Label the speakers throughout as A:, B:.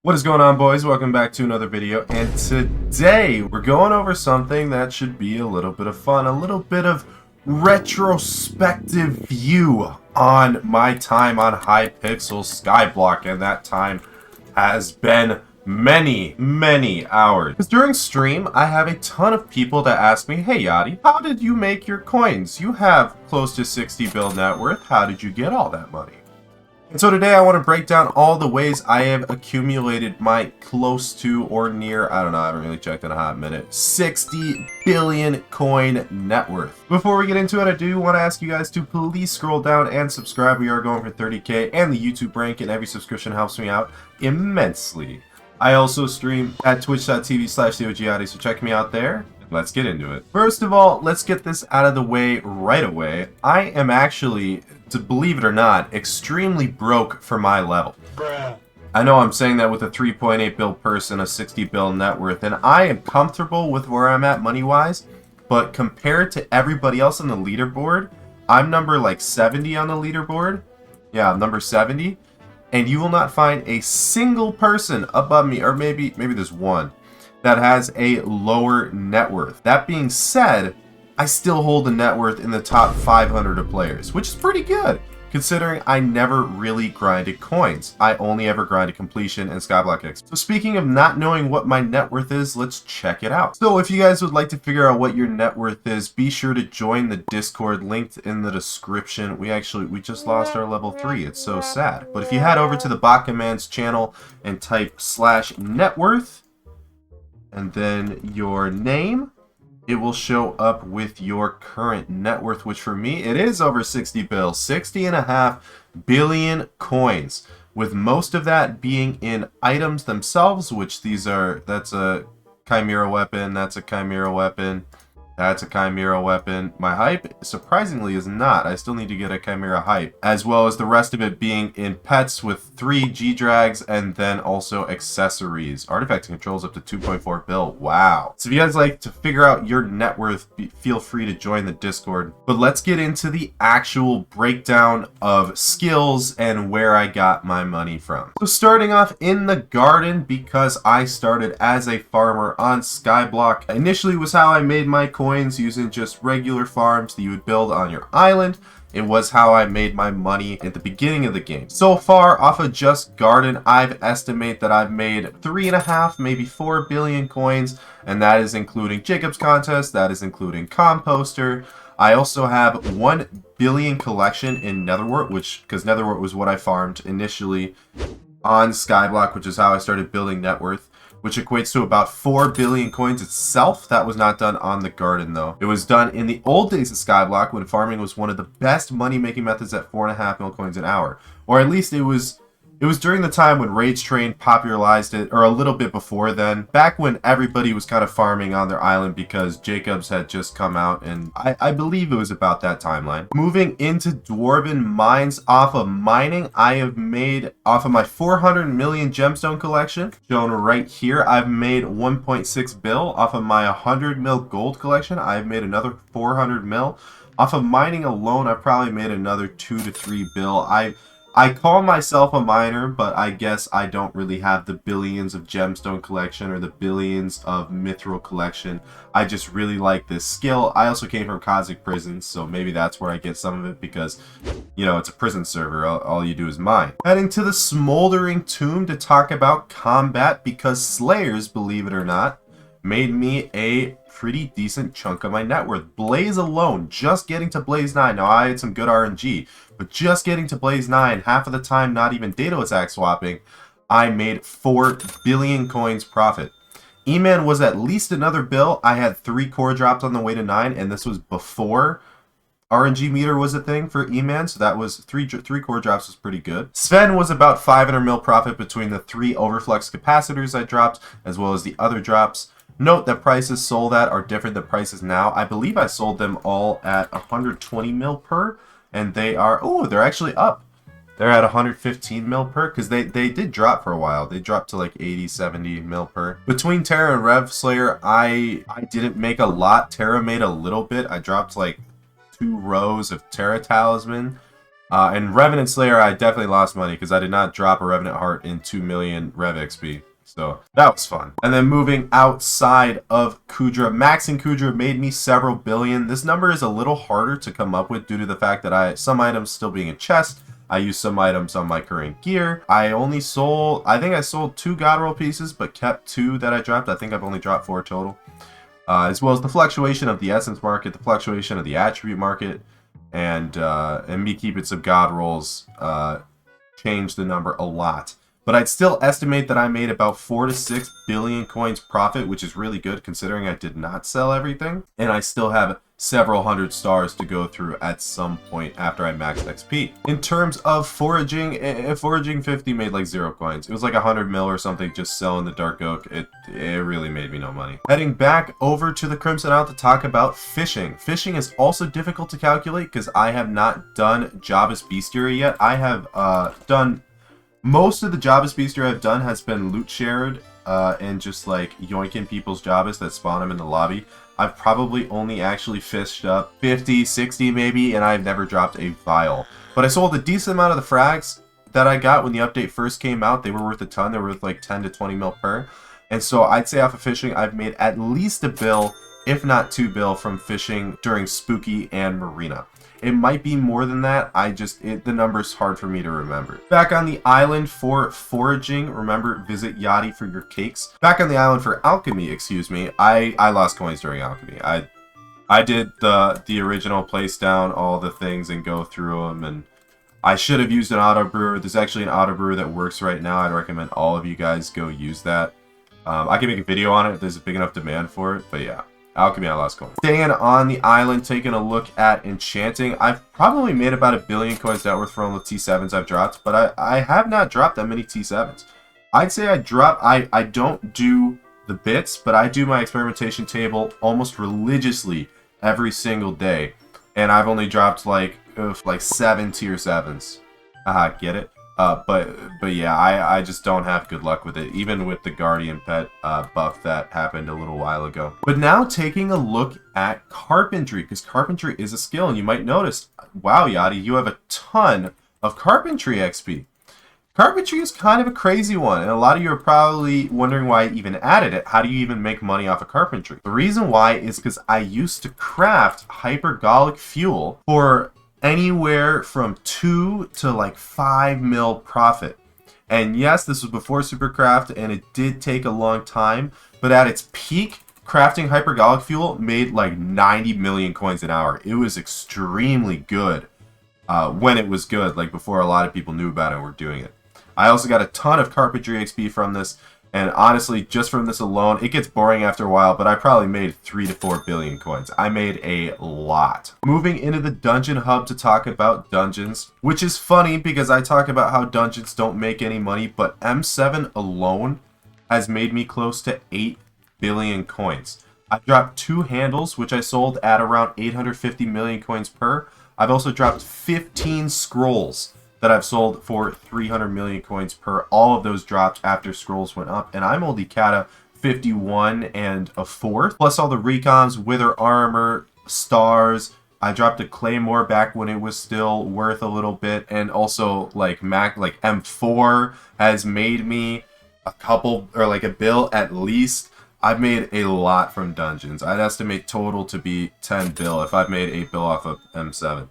A: What is going on, boys? Welcome back to another video, and today we're going over something that should be a little bit of fun, a little bit of retrospective view on my time on Hypixel Skyblock, and that time has been many hours. Because during stream, I have a ton of people that ask me, "Hey Yadi, how did you make your coins? You have close to 60 bill net worth. How did you get all that money?" And so today I want to break down all the ways I have accumulated my close to or near, I don't know, I haven't really checked in a hot minute, 60 billion coin net worth. Before we get into it, I do want to ask you guys to please scroll down and subscribe. We are going for 30K, and the YouTube rank, and every subscription helps me out immensely. I also stream at twitch.tv/Yadi, so check me out there. Let's get into it. First of all, let's get this out of the way right away. I am actually, to believe it or not, extremely broke for my level. Bruh. I know I'm saying that with a 3.8 bill person, a 60 bill net worth, and I am comfortable with where I'm at money-wise, but compared to everybody else on the leaderboard, I'm number like 70 on the leaderboard. Yeah, I'm number 70, and you will not find a single person above me, or maybe there's one, that has a lower net worth. That being said, I still hold a net worth in the top 500 of players, which is pretty good, considering I never really grinded coins. I only ever grinded completion and Skyblock X. So speaking of not knowing what my net worth is, let's check it out. So if you guys would like to figure out what your net worth is, be sure to join the Discord linked in the description. We just lost our level 3. It's so sad. But if you head over to the Baka Man's channel and type /net worth, and then your name, it will show up with your current net worth, which for me, it is over 60 bills, 60.5 billion coins, with most of that being in items themselves, which that's a chimera weapon, that's a chimera weapon, that's a chimera weapon. My hype, surprisingly, is not. I still need to get a chimera hype, as well as the rest of it being in pets with 3 G-Drags, and then also accessories. Artifact controls up to 2.4 bill. Wow. So if you guys like to figure out your net worth, feel free to join the Discord. But let's get into the actual breakdown of skills and where I got my money from. So starting off in the garden, because I started as a farmer on Skyblock, initially was how I made my coins using just regular farms that you would build on your island. It was how I made my money at the beginning of the game. So far, off of just garden, I've estimate that I've made 3.5, maybe 4 billion coins, and that is including Jacob's contest, that is including composter. I also have 1 billion collection in Netherwort, because Netherwort was what I farmed initially on Skyblock, which is how I started building net worth, which equates to about 4 billion coins itself. That was not done on the garden, though. It was done in the old days of Skyblock, when farming was one of the best money-making methods at 4.5 mil coins an hour. Or at least it was during the time when Rage Train popularized it, or a little bit before then, back when everybody was kind of farming on their island because Jacobs had just come out, and I believe it was about that timeline. Moving into Dwarven Mines, off of mining, I have made, off of my 400 million gemstone collection, shown right here, I've made 1.6 bill. Off of my 100 mil gold collection, I've made another 400 mil. Off of mining alone, I've probably made another 2 to 3 bill. I call myself a miner, but I guess I don't really have the billions of gemstone collection or the billions of mithril collection. I just really like this skill. I also came from Kazakh prisons, so maybe that's where I get some of it, because, you know, it's a prison server. All you do is mine. Heading to the Smoldering Tomb to talk about combat, because Slayers, believe it or not, made me a pretty decent chunk of my net worth. Blaze alone, just getting to Blaze 9. Now, I had some good RNG, but just getting to Blaze 9, half of the time not even data attack swapping, I made 4 billion coins profit. E-Man was at least another bill. I had 3 core drops on the way to 9, and this was before RNG meter was a thing for E-Man, so that was 3 core drops was pretty good. Sven was about 500 mil profit between the 3 overflux capacitors I dropped, as well as the other drops. Note that prices sold at are different than prices now. I believe I sold them all at 120 mil per, and they are, oh, they're actually up. They're at 115 mil per, because they did drop for a while. They dropped to like 80, 70 mil per. Between Terra and Rev Slayer, I didn't make a lot. Terra made a little bit. I dropped like 2 rows of Terra Talisman, And Revenant Slayer, I definitely lost money because I did not drop a Revenant Heart in 2 million Rev XP. So that was fun. And then moving outside of Kudra, maxing Kudra made me several billion. This number is a little harder to come up with due to the fact that some items still being in chest. I used some items on my current gear. I think I sold 2 God Roll pieces, but kept 2 that I dropped. I think I've only dropped 4 total. As well as the fluctuation of the essence market, the fluctuation of the attribute market, and me keeping some God Rolls changed the number a lot. But I'd still estimate that I made about 4 to 6 billion coins profit, which is really good considering I did not sell everything. And I still have several hundred stars to go through at some point after I maxed XP. In terms of foraging, foraging 50 made like 0 coins. It was like 100 mil or something just selling the Dark Oak. It really made me no money. Heading back over to the Crimson Isle to talk about fishing. Fishing is also difficult to calculate because I have not done Java's Bestiary yet. I have done... Most of the Java's Bestiary I've done has been loot shared and just like yoinking people's Javas that spawn them in the lobby. I've probably only actually fished up 50, 60 maybe, and I've never dropped a vial. But I sold a decent amount of the frags that I got when the update first came out. They were worth a ton. They were worth like 10 to 20 mil per. And so I'd say off of fishing, I've made at least a bill, if not 2 bill, from fishing during Spooky and Marina. It might be more than that. The number's hard for me to remember. Back on the island for foraging, remember, visit Yadi for your cakes. Back on the island for alchemy, excuse me, I lost coins during alchemy. I did the original place down all the things and go through them, and I should have used an auto brewer. There's actually an auto brewer that works right now. I'd recommend all of you guys go use that. I can make a video on it if there's a big enough demand for it, but yeah. Alchemy, I lost coins. Staying on the island, taking a look at enchanting. I've probably made about 1 billion coins Networth from the T7s I've dropped, but I have not dropped that many T7s. I'd say I don't do the bits, but I do my experimentation table almost religiously every single day, and I've only dropped like 7 tier 7s. Get it? But yeah, I just don't have good luck with it, even with the Guardian Pet buff that happened a little while ago. But now taking a look at Carpentry, because Carpentry is a skill, and you might notice, wow, Yadi, you have a ton of Carpentry XP. Carpentry is kind of a crazy one, and a lot of you are probably wondering why I even added it. How do you even make money off of Carpentry? The reason why is because I used to craft hypergolic fuel for anywhere from 2 to like 5 mil profit. And yes, this was before Supercraft, and it did take a long time, but at its peak, crafting hypergolic fuel made like 90 million coins an hour. It was extremely good when it was good, like before a lot of people knew about it and were doing it. I also got a ton of Carpentry XP from this, and honestly, just from this alone, it gets boring after a while, but I probably made 3 to 4 billion coins. I made a lot. Moving into the dungeon hub to talk about dungeons, which is funny because I talk about how dungeons don't make any money, but M7 alone has made me close to 8 billion coins. I dropped 2 handles, which I sold at around 850 million coins per. I've also dropped 15 scrolls that I've sold for 300 million coins per. All of those dropped after scrolls went up, and I'm only Kata 51 and a fourth, plus all the recons, wither armor, stars. I dropped a claymore back when it was still worth a little bit, and also like M4 has made me a couple, or like a bill at least. I've made a lot from dungeons. I'd estimate total to be 10 bill if I've made 8 bill off of M7.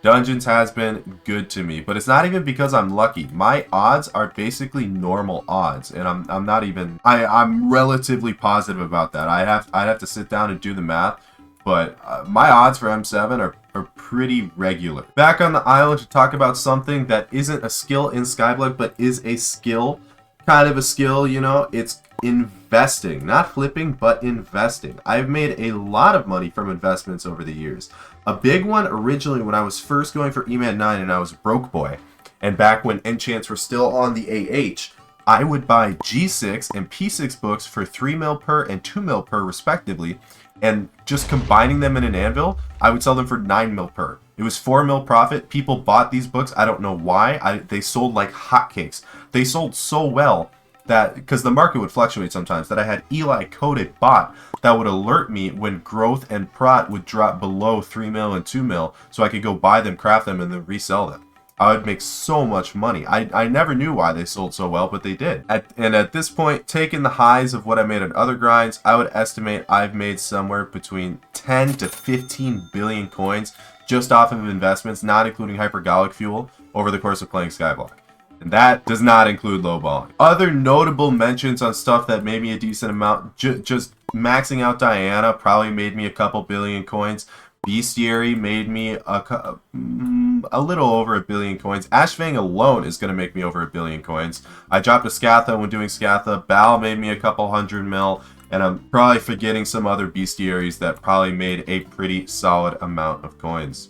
A: Dungeons has been good to me, but it's not even because I'm lucky. My odds are basically normal odds, and I'm not even. I'm relatively positive about that. I'd have to sit down and do the math, but my odds for M7 are pretty regular. Back on the island to talk about something that isn't a skill in Skyblock, but is a skill, kind of a skill, you know. It's investing, not flipping, but investing. I've made a lot of money from investments over the years. A big one originally when I was first going for EMAN 9 and I was a broke boy, and back when enchants were still on the AH, I would buy G6 and P6 books for 3 mil per and 2 mil per respectively, and just combining them in an anvil, I would sell them for 9 mil per. It was 4 mil profit. People bought these books. I don't know why. They sold like hotcakes. They sold so well that, because the market would fluctuate sometimes, that I had Eli coded bot that would alert me when growth and prot would drop below 3 mil and 2 mil, so I could go buy them, craft them, and then resell them. I would make so much money. I never knew why they sold so well, but they did. And at this point, taking the highs of what I made on other grinds, I would estimate I've made somewhere between 10 to 15 billion coins just off of investments, not including hypergolic fuel, over the course of playing Skyblock. And that does not include lowballing. Other notable mentions on stuff that made me a decent amount, just maxing out Diana probably made me a couple billion coins. Bestiary made me a little over a billion coins. Ashfang alone is going to make me over a billion coins. I dropped a Scatha when doing Scatha. Bal made me a couple hundred mil. And I'm probably forgetting some other bestiaries that probably made a pretty solid amount of coins.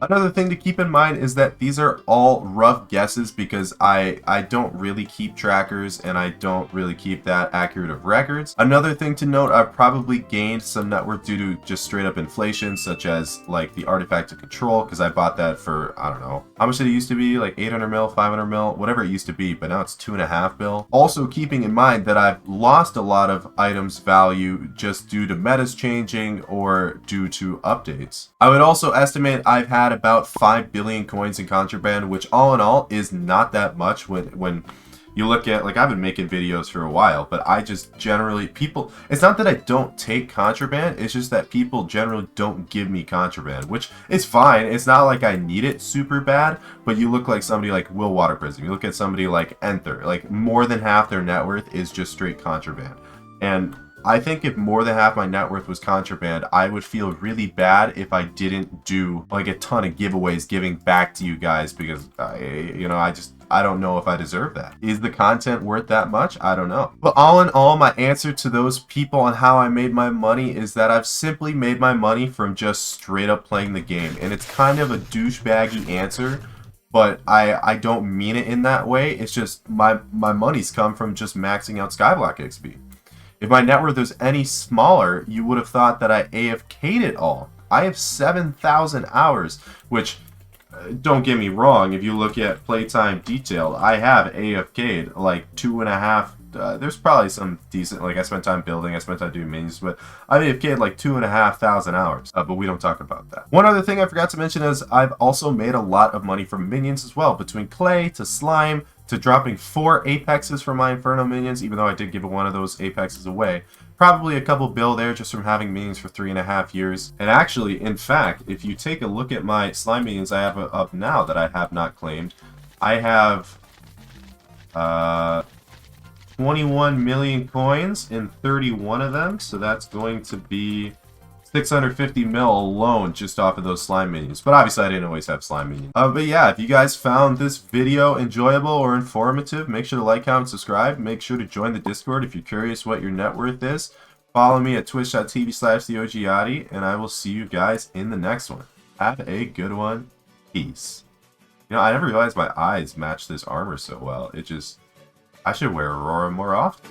A: Another thing to keep in mind is that these are all rough guesses because I don't really keep trackers and I don't really keep that accurate of records. Another thing to note, I've probably gained some net worth due to just straight up inflation, such as like the Artifact of Control, because I bought that for, I don't know, how much did it used to be? Like 800 mil, 500 mil, whatever it used to be, but now it's 2.5 bill. Also keeping in mind that I've lost a lot of items value just due to metas changing or due to updates. I would also estimate I've had about 5 billion coins in contraband, which all in all is not that much when you look at, like, I've been making videos for a while, but I just generally, it's not that I don't take contraband, it's just that people generally don't give me contraband, which is fine. It's not like I need it super bad, but you look like somebody like Will Water Prism, you look at somebody like Enther, like more than half their net worth is just straight contraband. And I think if more than half my net worth was contraband, I would feel really bad if I didn't do like a ton of giveaways giving back to you guys because, I don't know if I deserve that. Is the content worth that much? I don't know. But all in all, my answer to those people on how I made my money is that I've simply made my money from just straight up playing the game. And it's kind of a douchebaggy answer, but I don't mean it in that way. It's just my money's come from just maxing out Skyblock XP. If my net worth was any smaller, you would have thought that I AFK'd it all. I have 7,000 hours, which, don't get me wrong, if you look at playtime detailed, I have AFK'd like 2.5, there's probably some decent, like I spent time building, I spent time doing minions, but I've AFK'd like 2,500 hours, but we don't talk about that. One other thing I forgot to mention is I've also made a lot of money from minions as well, between clay to slime, to dropping 4 apexes from my Inferno minions, even though I did give one of those apexes away. Probably a couple bill there just from having minions for 3.5 years. And actually, in fact, if you take a look at my slime minions I have up now that I have not claimed, I have 21 million coins in 31 of them, so that's going to be 650 mil alone just off of those slime minions. But obviously I didn't always have slime minions. But yeah, if you guys found this video enjoyable or informative, make sure to like, comment, subscribe. Make sure to join the Discord if you're curious what your net worth is. Follow me at twitch.tv/theogyadi, and I will see you guys in the next one. Have a good one. Peace. You know, I never realized my eyes match this armor so well. I should wear Aurora more often.